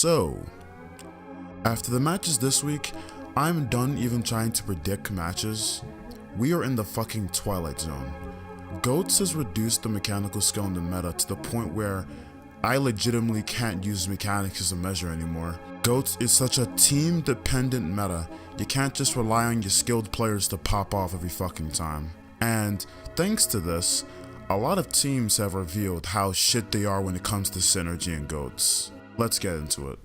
So, after the matches this week, I'm done even trying to predict matches. We are in the fucking twilight zone. Goats has reduced the mechanical skill in the meta to the point where I legitimately can't use mechanics as a measure anymore. Goats is such a team-dependent meta, you can't just rely on your skilled players to pop off every fucking time. And thanks to this, a lot of teams have revealed how shit they are when it comes to synergy in Goats. Let's get into it.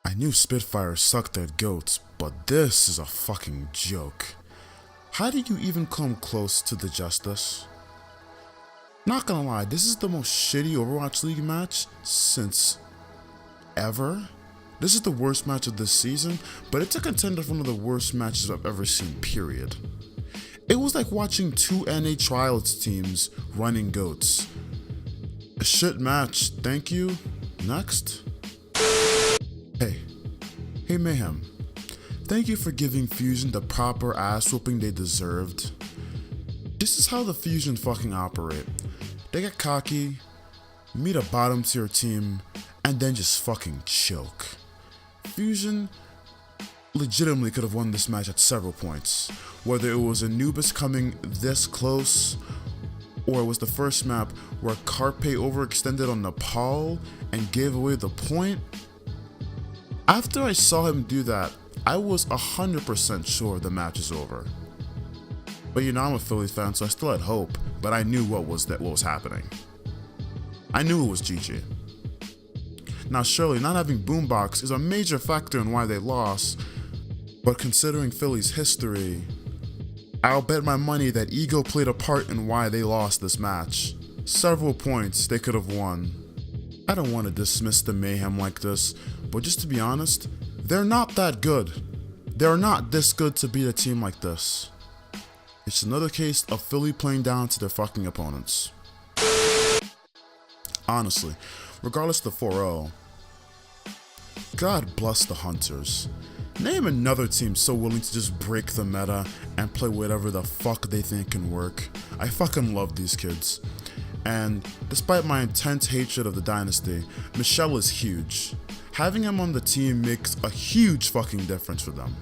I knew Spitfire sucked at Goats, but this is a fucking joke. How did you even come close to the justice? Not gonna lie, this is the most shitty Overwatch League match since ever. This is the worst match of this season, but it's a contender for one of the worst matches I've ever seen, period. It was like watching two NA Trials teams running Goats. A shit match, thank you. Next. Hey Mayhem, thank you for giving Fusion the proper ass whooping they deserved. This is how the Fusion fucking operate. They get cocky, meet a bottom tier team, and then just fucking choke. Fusion legitimately could have won this match at several points, whether it was Anubis coming this close, or it was the first map where Carpe overextended on Nepal and gave away the point. After I saw him do that, I was 100% sure the match is over. But you know, I'm a Philly fan, so I still had hope, but I knew what was happening. I knew it was GG. Now surely not having Boombox is a major factor in why they lost, but considering Philly's history, I'll bet my money that ego played a part in why they lost this match. Several points they could have won. I don't want to dismiss the Mayhem like this, but just to be honest, they're not that good. They're not this good to beat a team like this. It's another case of Philly playing down to their fucking opponents. Honestly, regardless of the 4-0, God bless the Hunters. Name another team so willing to just break the meta and play whatever the fuck they think can work. I fucking love these kids. And despite my intense hatred of the dynasty, Michelle is huge. Having him on the team makes a huge fucking difference for them.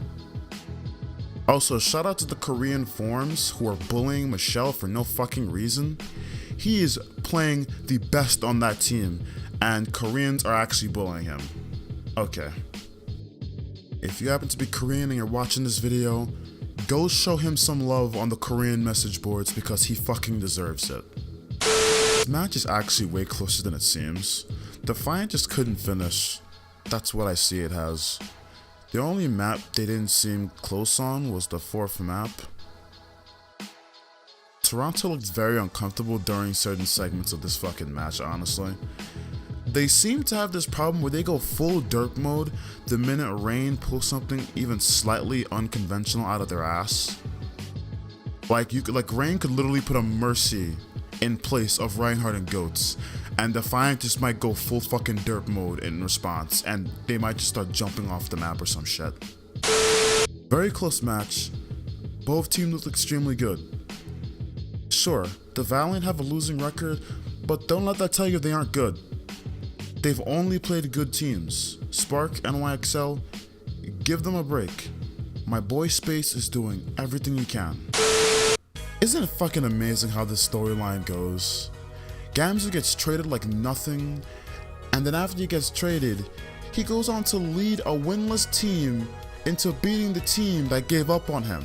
Also, shout out to the Korean forums who are bullying Michelle for no fucking reason. He is playing the best on that team, and Koreans are actually bullying him. Okay. If you happen to be Korean and you're watching this video, go show him some love on the Korean message boards because he fucking deserves it. This match is actually way closer than it seems. Defiant just couldn't finish. That's what I see it as. The only map they didn't seem close on was the 4th map. Toronto looked very uncomfortable during certain segments of this fucking match, honestly. They seem to have this problem where they go full derp mode the minute Rain pulls something even slightly unconventional out of their ass. Like Rain could literally put a Mercy in place of Reinhardt and Goats, and Defiant just might go full fucking derp mode in response, and they might just start jumping off the map or some shit. Very close match. Both teams looked extremely good. Sure, the Valiant have a losing record, but don't let that tell you they aren't good. They've only played good teams. Spark, NYXL, give them a break. My boy Space is doing everything he can. Isn't it fucking amazing how this storyline goes? Gamzu gets traded like nothing, and then after he gets traded, he goes on to lead a winless team into beating the team that gave up on him.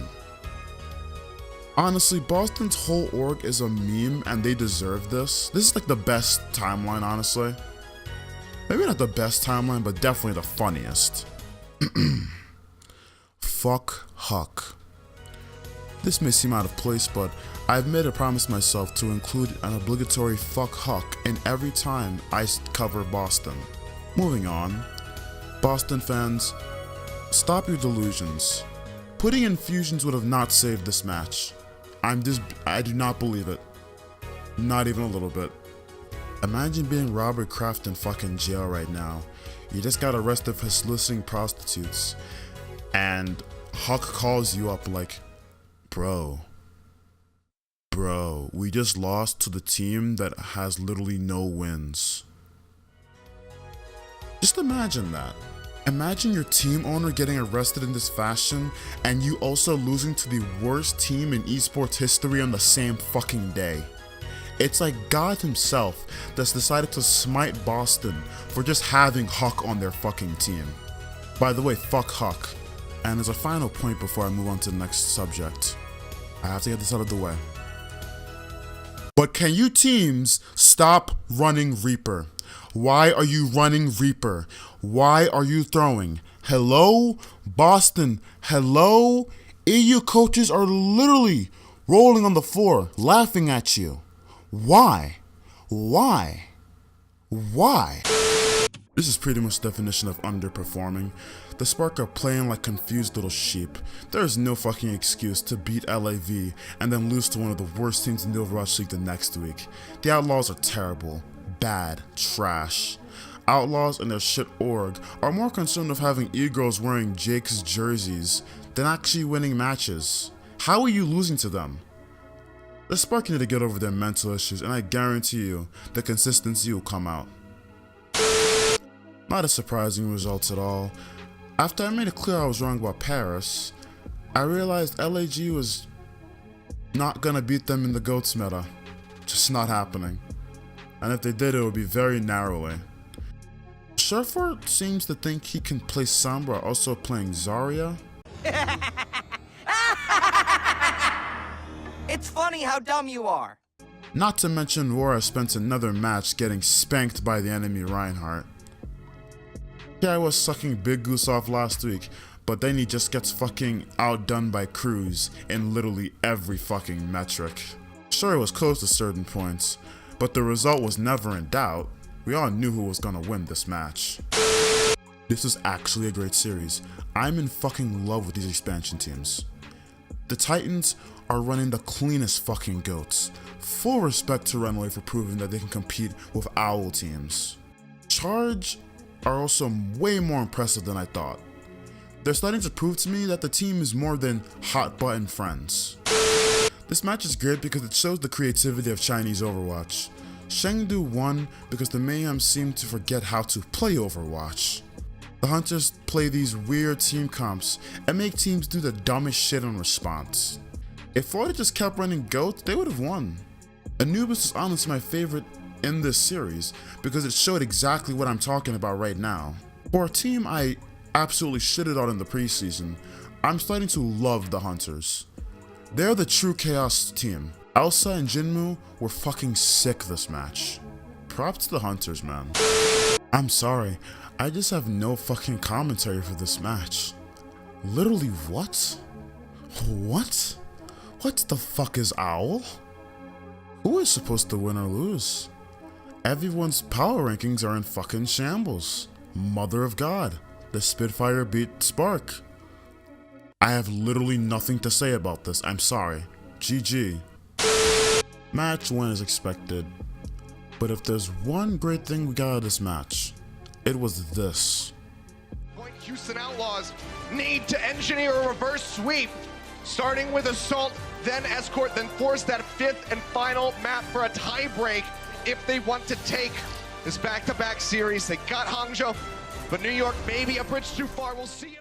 Honestly, Boston's whole org is a meme and they deserve this. This is like the best timeline, honestly. Maybe not the best timeline, but definitely the funniest. Fuck Huck. This may seem out of place, but I've made a promise myself to include an obligatory fuck Huck in every time I cover Boston. Moving on, Boston fans, stop your delusions. Putting in fusions would have not saved this match. I do not believe it. Not even a little bit. Imagine being Robert Kraft in fucking jail right now. You just got arrested for soliciting prostitutes, and Huck calls you up like, bro, we just lost to the team that has literally no wins. Just imagine that. Imagine your team owner getting arrested in this fashion, and you also losing to the worst team in esports history on the same fucking day. It's like God himself that's decided to smite Boston for just having Huck on their fucking team. By the way, fuck Huck. And as a final point before I move on to the next subject, I have to get this out of the way. But can you teams stop running Reaper? Why are you running Reaper? Why are you throwing? Hello? Boston, hello? EU coaches are literally rolling on the floor, laughing at you. Why? Why? Why? This is pretty much the definition of underperforming. The Spark are playing like confused little sheep. There is no fucking excuse to beat LAV and then lose to one of the worst teams in the Overwatch League the next week. The Outlaws are terrible, bad, trash. Outlaws and their shit org are more concerned with having e-girls wearing Jake's jerseys than actually winning matches. How are you losing to them? The Spark need to get over their mental issues, and I guarantee you the consistency will come out. Not a surprising result at all. After I made it clear I was wrong about Paris, I realized LAG was not gonna beat them in the GOATS meta. Just not happening. And if they did, it would be very narrowly. Cypher seems to think he can play Sombra also playing Zarya. It's funny how dumb you are. Not to mention Wara spent another match getting spanked by the enemy Reinhardt. Here I was sucking Big Goose off last week, but then he just gets fucking outdone by Cruz in literally every fucking metric. Sure, it was close to certain points, but the result was never in doubt. We all knew who was gonna win this match. This is actually a great series. I'm in fucking love with these expansion teams. The Titans are running the cleanest fucking goats. Full respect to Runway for proving that they can compete with OWL teams. Charge are also way more impressive than I thought. They're starting to prove to me that the team is more than hot button friends. This match is great because it shows the creativity of Chinese Overwatch. Chengdu won because the Mayhem seemed to forget how to play Overwatch. The Hunters play these weird team comps and make teams do the dumbest shit on response. If Florida just kept running GOAT, they would have won. Anubis is honestly my favorite in this series because it showed exactly what I'm talking about right now. For a team I absolutely shitted on in the preseason, I'm starting to love the Hunters. They're the true chaos team. Elsa and Jinmu were fucking sick this match. Props to the Hunters, man. I'm sorry, I just have no fucking commentary for this match. Literally what? What? What the fuck is OWL? Who is supposed to win or lose? Everyone's power rankings are in fucking shambles. Mother of God, the Spitfire beat Spark. I have literally nothing to say about this, I'm sorry. GG. Match win as expected, but if there's one great thing we got out of this match, it was this. Houston Outlaws need to engineer a reverse sweep, starting with Assault, then Escort, then force that fifth and final map for a tiebreak if they want to take this back-to-back series. They got Hangzhou, but New York may be a bridge too far. We'll see.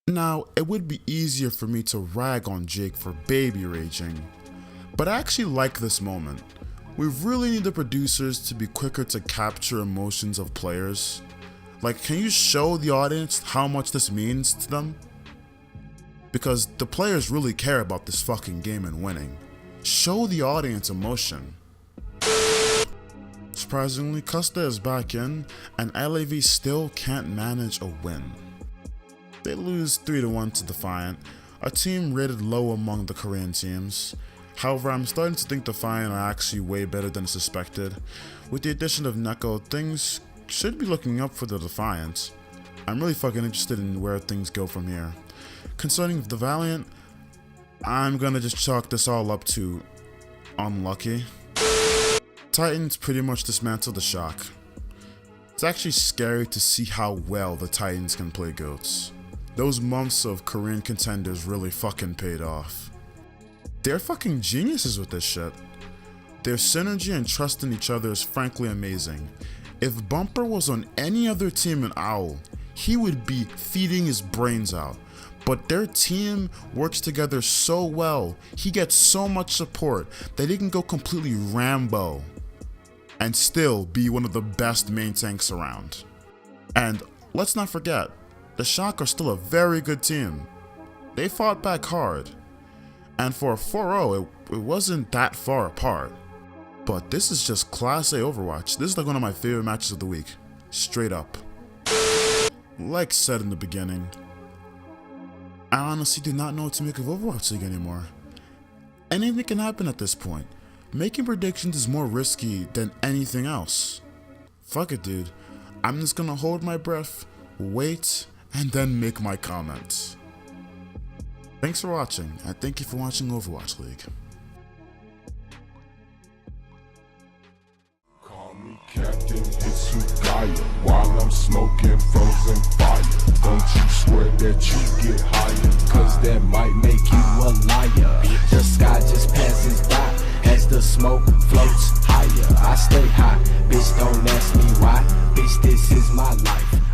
Now, it would be easier for me to rag on Jake for baby raging, but I actually like this moment. We really need the producers to be quicker to capture emotions of players. Like, can you show the audience how much this means to them? Because the players really care about this fucking game and winning. Show the audience emotion. Surprisingly, Custa is back in, and LAV still can't manage a win. They lose 3-1 to Defiant, a team rated low among the Korean teams. However, I'm starting to think Defiant are actually way better than suspected. With the addition of Neko, things should be looking up for the Defiant. I'm really fucking interested in where things go from here. Concerning the Valiant, I'm gonna just chalk this all up to unlucky. Titans pretty much dismantled the Shock. It's actually scary to see how well the Titans can play GOATs. Those months of Korean contenders really fucking paid off. They're fucking geniuses with this shit. Their synergy and trust in each other is frankly amazing. If Bumper was on any other team in OWL, he would be feeding his brains out. But their team works together so well, he gets so much support that he can go completely Rambo and still be one of the best main tanks around. And let's not forget, the Shock are still a very good team. They fought back hard, and for a 4-0, it wasn't that far apart. But this is just Class A Overwatch. This is like one of my favorite matches of the week, straight up. Like said in the beginning, I honestly do not know what to make of Overwatch League anymore. Anything can happen at this point. Making predictions is more risky than anything else. Fuck it, dude. I'm just gonna hold my breath, wait, and then make my comments. Thanks for watching, and thank you for watching Overwatch League. Call me Captain Hitsugaya while I'm smoking frozen fire. Don't you swear that you get higher, cause that might make you a liar. The sky just passes by as the smoke floats higher. I stay high, bitch, don't ask me why. Bitch, this is my life.